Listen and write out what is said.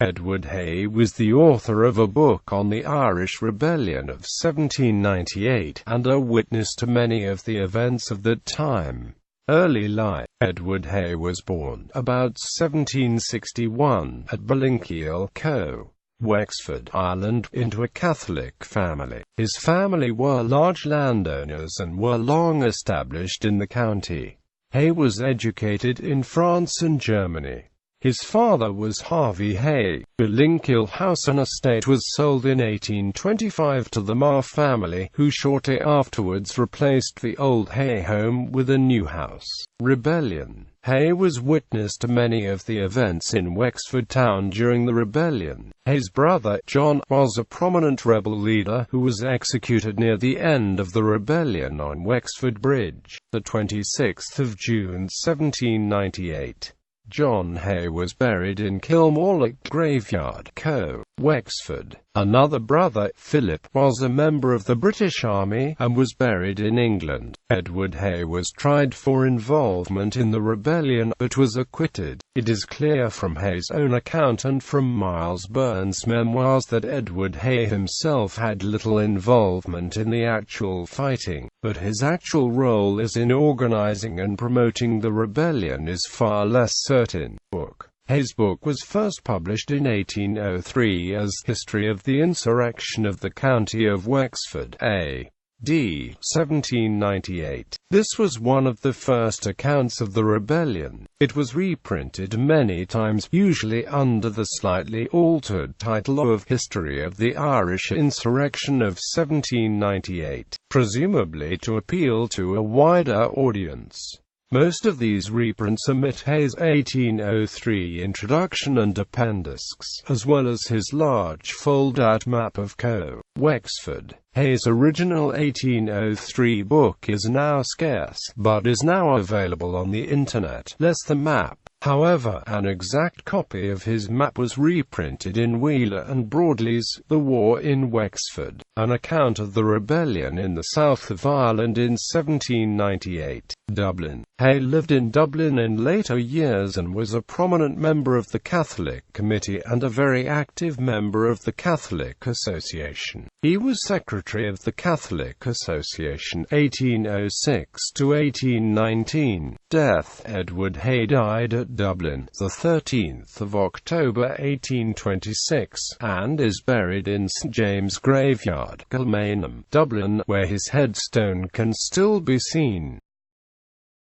Edward Hay was the author of a book on the Irish Rebellion of 1798, and a witness to many of the events of that time. Early life. Edward Hay was born about 1761 at Ballinkiel, Co., Wexford, Ireland, into a Catholic family. His family were large landowners and were long established in the county. Hay was educated in France and Germany. His father was Harvey Hay. Ballinkiel House and estate was sold in 1825 to the Marr family, who shortly afterwards replaced the old Hay home with a new house. Rebellion. Hay was witness to many of the events in Wexford town during the rebellion. Hay's brother, John, was a prominent rebel leader who was executed near the end of the rebellion on Wexford Bridge, the 26th of June 1798. John Hay was buried in Kilmallock Graveyard, Co., Wexford. Another brother, Philip, was a member of the British Army, and was buried in England. Edward Hay was tried for involvement in the rebellion, but was acquitted. It is clear from Hay's own account and from Miles Burns' memoirs that Edward Hay himself had little involvement in the actual fighting, but his actual role as in organizing and promoting the rebellion is far less certain. Hay's book was first published in 1803 as History of the Insurrection of the County of Wexford, A.D. 1798. This was one of the first accounts of the rebellion. It was reprinted many times, usually under the slightly altered title of History of the Irish Insurrection of 1798, presumably to appeal to a wider audience. Most of these reprints omit Hay's 1803 introduction and appendix, as well as his large fold-out map of Co. Wexford. Hay's original 1803 book is now scarce, but is now available on the internet. Less the map. However, an exact copy of his map was reprinted in Wheeler and Broadley's The War in Wexford, an account of the rebellion in the south of Ireland in 1798. Dublin. Hay lived in Dublin in later years and was a prominent member of the Catholic Committee and a very active member of the Catholic Association. He was secretary of the Catholic Association 1806 to 1819. Death. Edward Hay died at Dublin, the 13th of October 1826, and is buried in St James Graveyard, Kilmainham, Dublin, where his headstone can still be seen.